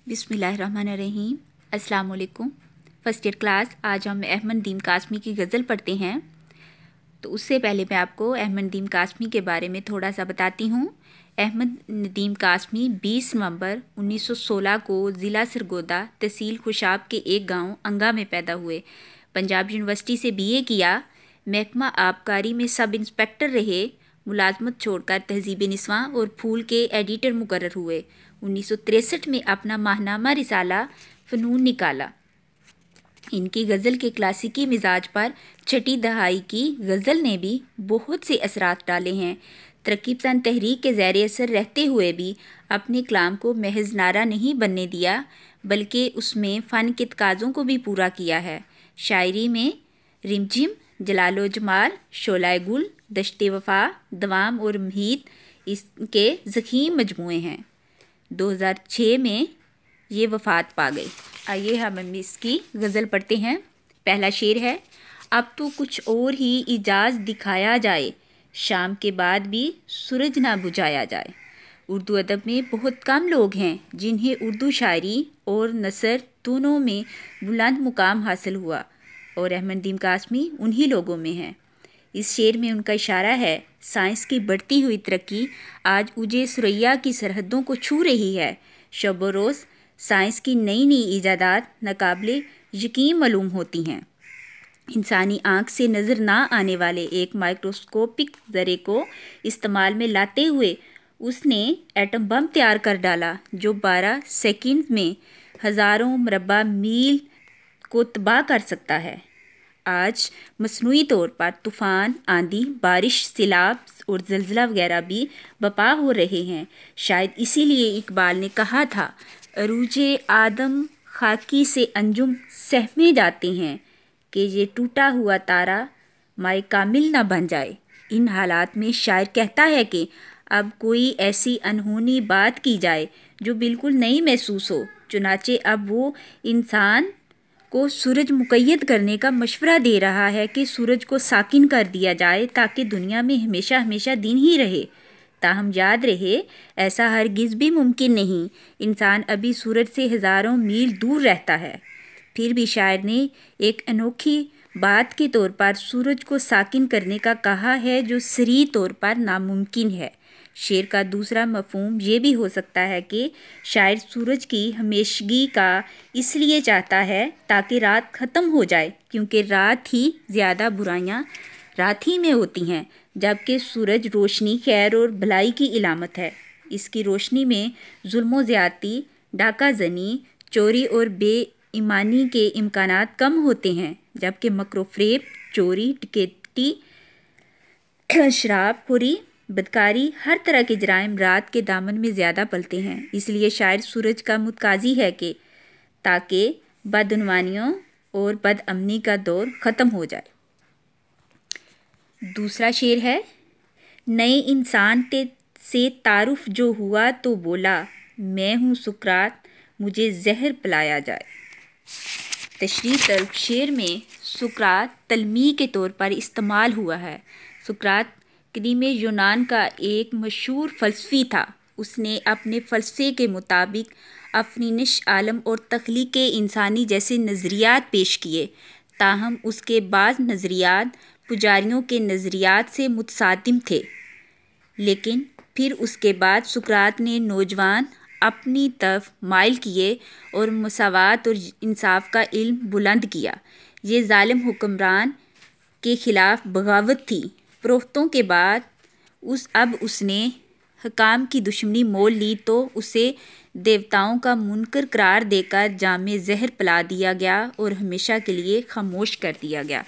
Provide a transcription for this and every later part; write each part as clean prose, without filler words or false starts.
बिस्मिल्लाहिर्रहमानिर्रहीम। अस्सलाम वालेकुम। First year class. आज हम अहमद नदीम कासमी की गज़ल पढ़ते हैं। तो उससे पहले मैं आपको अहमद नदीम कासमी के बारे में थोड़ा सा बताती हूँ। अहमद नदीम कासमी 20 नवंबर 1916 को ज़िला सरगोदा तहसील खुशाब के एक गांव अंगा में पैदा हुए। पंजाब यूनिवर्सिटी से बीए किया। महकमा आबकारी में सब इंस्पेक्टर रहे। मुलाजमत छोड़कर तहज़ीब निस्वां और फूल के एडिटर मुकर्रर हुए। 1963 में अपना माहनामा रिसाला फ़नून निकाला। इनकी गज़ल के क्लासिकी मिजाज पर छठी दहाई की गज़ल ने भी बहुत से असरात डाले हैं। तरक्की पसंद तहरीक के ज़ेर असर रहते हुए भी अपने कलाम को महज नारा नहीं बनने दिया, बल्कि उसमें फ़न के तकाज़ों को भी पूरा किया है। शायरी में रिमझिम, जलालो जमाल, शोलाए गुल, दश्ते वफ़ा, दवाम और मुहीत इसके ज़ख़ीम मजमूए हैं। 2006 में ये वफ़ात पा गई। आइए हम इसकी गज़ल पढ़ते हैं। पहला शेर है, अब तो कुछ और ही इजाज़ दिखाया जाए, शाम के बाद भी सूरज ना बुझाया जाए। उर्दू अदब में बहुत कम लोग हैं जिन्हें उर्दू शायरी और नसर दोनों में बुलंद मुकाम हासिल हुआ, और अहमद नदीम कासमी उन्हीं लोगों में हैं। इस शेर में उनका इशारा है, साइंस की बढ़ती हुई तरक्की आज उजे सुरैया की सरहदों को छू रही है। शब रोज़ साइंस की नई नई ईजादात नाकाबिले यकीन मालूम होती हैं। इंसानी आँख से नज़र ना आने वाले एक माइक्रोस्कोपिक ज़रे को इस्तेमाल में लाते हुए उसने एटम बम तैयार कर डाला, जो 12 सेकंड में हज़ारों मरबा मील को तबाह कर सकता है। आज मसनूई तौर पर तूफ़ान, आंधी, बारिश, सैलाब और ज़लज़ला वगैरह भी बपा हो रहे हैं। शायद इसीलिए इकबाल ने कहा था, अरूजे आदम खाकी से अंजुम सहमे जाते हैं कि ये टूटा हुआ तारा माए कामिल ना बन जाए। इन हालात में शायर कहता है कि अब कोई ऐसी अनहोनी बात की जाए जो बिल्कुल नई महसूस हो। चुनाचे अब वो इंसान को सूरज मुक़य्यद करने का मशवरा दे रहा है कि सूरज को साकिन कर दिया जाए ताकि दुनिया में हमेशा हमेशा दिन ही रहे। ताहम याद रहे, ऐसा हरगिज़ भी मुमकिन नहीं। इंसान अभी सूरज से हज़ारों मील दूर रहता है। फिर भी शायर ने एक अनोखी बात के तौर पर सूरज को साकिन करने का कहा है, जो सरी तौर पर नामुमकिन है। शेर का दूसरा मफ़हूम ये भी हो सकता है कि शायर सूरज की हमेशगी का इसलिए चाहता है ताकि रात ख़त्म हो जाए, क्योंकि रात ही ज़्यादा बुराइयां रात ही में होती हैं, जबकि सूरज रोशनी, खैर और भलाई की इलामत है। इसकी रोशनी में जुल्म व ज़्यादती, डाका ज़नी, चोरी और बेईमानी के इम्कानात कम होते हैं, जबकि मकरो फ़रेब, चोरी, डकैती, शराबखोरी, बदकारी, हर तरह के जराइम रात के दामन में ज़्यादा पलते हैं। इसलिए शायर सूरज का मुतकाज़ी है कि ताकि बदउनवानियों और बदअमनी का दौर ख़त्म हो जाए। दूसरा शेर है, नए इंसान से तारुफ जो हुआ तो बोला, मैं हूँ सुकरात, मुझे जहर पिलाया जाए। तशरीह तर्फ शेर में सुकरात तलमी के तौर पर इस्तेमाल हुआ है। सुकरात कदीम यूनान का एक मशहूर फ़लसफ़ी था। उसने अपने फ़लसफ़े के मुताबिक अफ़नीश आलम और तख्लीक़ इंसानी जैसे नज़रियात पेश किए। ताहम उसके बाज़ नज़रियात पुजारियों के नज़रियात से मुतसादिम थे। लेकिन फिर उसके बाद सुकरात ने नौजवान अपनी तरफ माइल किए और मसावात और इंसाफ का इल्म बुलंद किया। ये ज़ालिम हुक्मरान के ख़िलाफ़ बगावत थी। फ़रोख्तों के बाद अब उसने हकाम की दुश्मनी मोल ली, तो उसे देवताओं का मुनकर करार देकर जामे ज़हर पिला दिया गया और हमेशा के लिए खामोश कर दिया गया।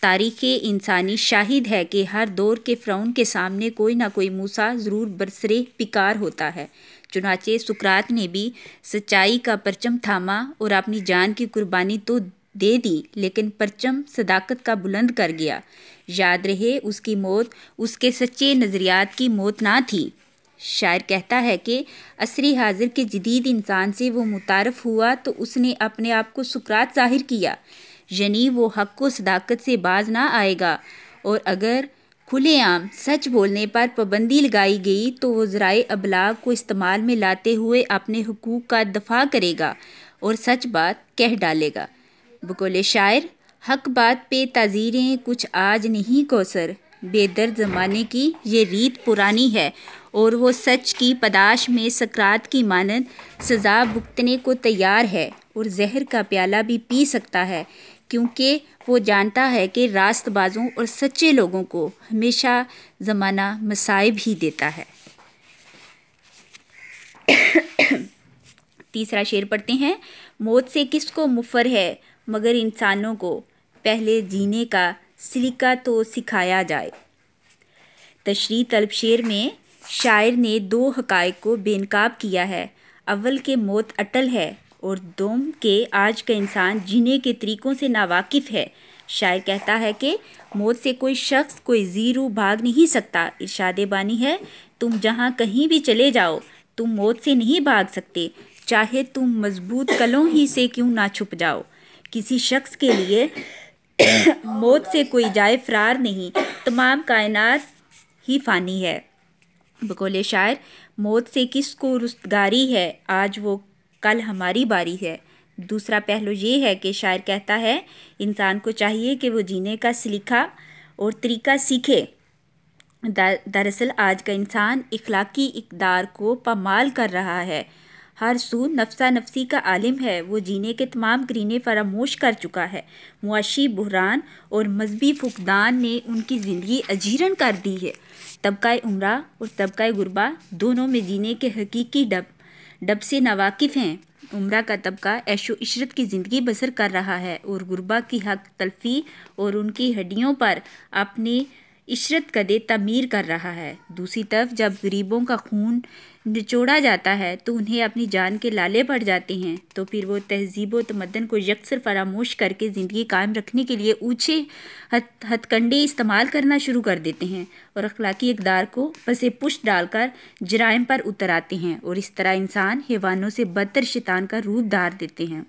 तारीख़ इंसानी शाहिद है कि हर दौर के फ़िरौन के सामने कोई ना कोई मूसा ज़रूर बरसरे पिकार होता है। चुनाचे सुकरात ने भी सच्चाई का परचम थामा और अपनी जान की कुर्बानी तो दे दी, लेकिन परचम सदाकत का बुलंद कर गया। याद रहे, उसकी मौत उसके सच्चे नज़रियात की मौत ना थी। शायर कहता है कि असरी हाजिर के जदीद इंसान से वो मुतारफ़ हुआ तो उसने अपने आप को सुकरात ज़ाहिर किया, यानी वो हक़ व सदाकत से बाज ना आएगा, और अगर کھلے عام سچ بولنے پر پابندی لگائی گئی تو وہ ذرائع ابلاغ کو استعمال میں لاتے ہوئے اپنے حقوق کا دفاع کرے گا اور سچ بات کہہ ڈالے گا۔ بقول شاعر، حق بات پہ تعزیریں کچھ آج نہیں کوثر، بے درد زمانے کی یہ ریت پرانی ہے، اور وہ سچ کی پاداش میں سکرات کی مانند سزا بھگتنے کو تیار ہے، اور زہر کا پیالہ بھی پی سکتا ہے، کیونکہ وہ جانتا ہے کہ راست بازوں اور سچے لوگوں کو ہمیشہ زمانہ مصائب ہی دیتا ہے۔ تیسرا شعر پڑھتے ہیں۔ موت سے کس کو مفر ہے مگر انسانوں کو، پہلے جینے کا سلیقہ تو سکھایا جائے۔ تشریح طلب شعر میں شاعر نے دو حقائق کو بے نقاب کیا ہے، اول کہ موت اٹل ہے اور دوم کہ آج کا انسان جینے کے طریقوں سے ناواقف ہے۔ شاعر کہتا ہے کہ موت سے کوئی شخص کوئی زیرو بھاگ نہیں سکتا۔ ارشاد بانی ہے، تم جہاں کہیں بھی چلے جاؤ تم موت سے نہیں بھاگ سکتے، چاہے تم مضبوط قلعوں ہی سے کیوں نہ چھپ جاؤ۔ کسی شخص کے لیے موت سے کوئی جائے فرار نہیں، تمام کائنات ہی فانی ہے۔ بقول شاعر، موت سے کس کو رستگاری ہے، آج وہ کل ہماری باری ہے۔ دوسرا پہلو یہ ہے کہ شاعر کہتا ہے انسان کو چاہیے کہ وہ جینے کا سلیقہ اور طریقہ سیکھے۔ دراصل آج کا انسان اخلاقی اقدار کو پامال کر رہا ہے، ہر سو نفسا نفسی کا عالم ہے، وہ جینے کے تمام قرینے فراموش کر چکا ہے۔ معاشی بحران اور مذہبی فقدان نے ان کی زندگی اجیرن کر دی ہے۔ طبقہ عمرہ اور طبقہ غربا دونوں میں جینے کے حقیقی ڈب سے ناواقف ہیں۔ عمرہ کا طبقہ عیش و عشرت کی زندگی بسر کر رہا ہے اور غربا کی حق تلفی اور ان کی ہڈیوں پر اپنی عشرت قدے تعمیر کر رہا ہے۔ دوسری طرف جب غریبوں کا خون نچوڑا جاتا ہے تو انہیں اپنی جان کے لالے پڑ جاتے ہیں، تو پھر وہ تہذیب و تمدن کو یکسر فراموش کر کے زندگی قائم رکھنے کے لیے اونچے ہتھ کنڈے استعمال کرنا شروع کر دیتے ہیں اور اخلاقی اقدار کو پس پشت ڈال کر جرائم پر اتر آتے ہیں، اور اس طرح انسان حیوانوں سے بدتر شیطان کا روپ دھار دیتے ہیں۔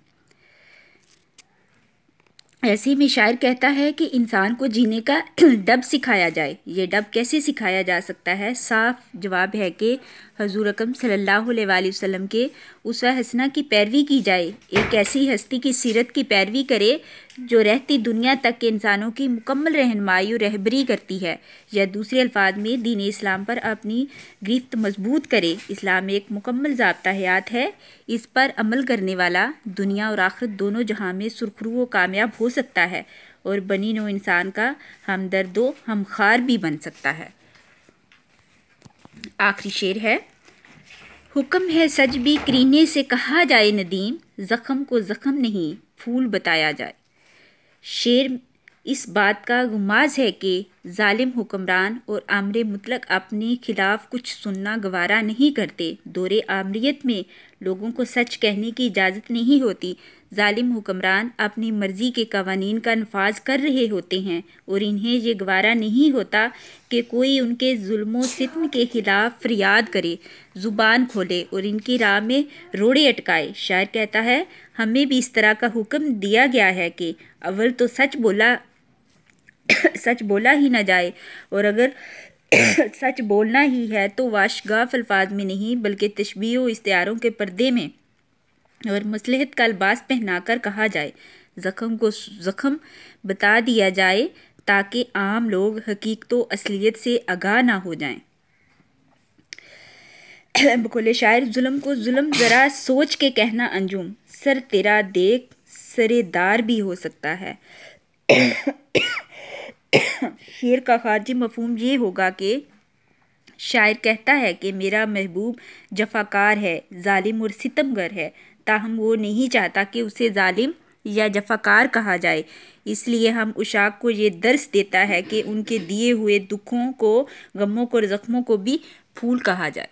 ایسے میں شاعر کہتا ہے کہ انسان کو جینے کا ڈب سکھایا جائے۔ یہ ڈب کیسے سکھایا جا سکتا ہے؟ صاف جواب ہے کہ حضور اکرم صلی اللہ علیہ وآلہ وسلم کے اسوہ حسنہ کی پیروی کی جائے، ایک ایسی ہستی کی سیرت کی پیروی کرے جو رہتی دنیا تک کے انسانوں کی مکمل رہنمائی اور رہبری کرتی ہے، یا دوسرے الفاظ میں دین اسلام پر اپنی گرفت مضبوط کرے۔ اسلام ایک مکمل ضابطہ حیات ہے، اس پر عمل کرنے والا دنیا اور آخرت دونوں جہاں میں سرخرو و کامیاب ہو سکتا ہے اور بنی نوع انسان کا ہمدرد و ہمخوار بھی بن سکتا ہے۔ آخری شعر ہے۔ حکم ہے سچ بھی کرینے سے کہا جائے ندیم، زخم کو زخم نہیں پھول بتایا جائے۔ شعر اس بات کا غماز ہے کہ ظالم حکمران اور آمر مطلق اپنے خلاف کچھ سننا گوارا نہیں کرتے۔ دور آمریت میں لوگوں کو سچ کہنے کی اجازت نہیں ہوتی۔ ظالم حکمران اپنی مرضی کے قوانین کا نفاذ کر رہے ہوتے ہیں اور انہیں یہ گوارا نہیں ہوتا کہ کوئی ان کے ظلم و ستم کے خلاف فریاد کرے، زبان کھولے اور ان کی راہ میں روڑے اٹکائے۔ شاعر کہتا ہے ہمیں بھی اس طرح کا حکم دیا گیا ہے کہ اول تو سچ بولا ہی نہ جائے، اور اگر سچ بولنا ہی ہے تو واشگاف الفاظ میں نہیں بلکہ تشبیہ و استعاروں کے پردے میں اور مصلحت کا لباس پہنا کر کہا جائے۔ زخم کو زخم بتا دیا جائے تاکہ عام لوگ حقیقت و اصلیت سے آگاہ نہ ہو جائیں۔ بقول شاعر، ظلم کو ظلم ذرا سوچ کے کہنا انجم، سر تیرا دیکھ سرے دار بھی ہو سکتا ہے۔ شعر کا خارجی مفہوم یہ ہوگا کہ شاعر کہتا ہے کہ میرا محبوب جفاکار ہے، ظالم اور ستمگر ہے، تاہم وہ نہیں چاہتا کہ اسے ظالم یا جفاکار کہا جائے، اس لیے ہم عشاق کو یہ درس دیتا ہے کہ ان کے دیے ہوئے دکھوں کو، غموں کو اور زخموں کو بھی پھول کہا جائے۔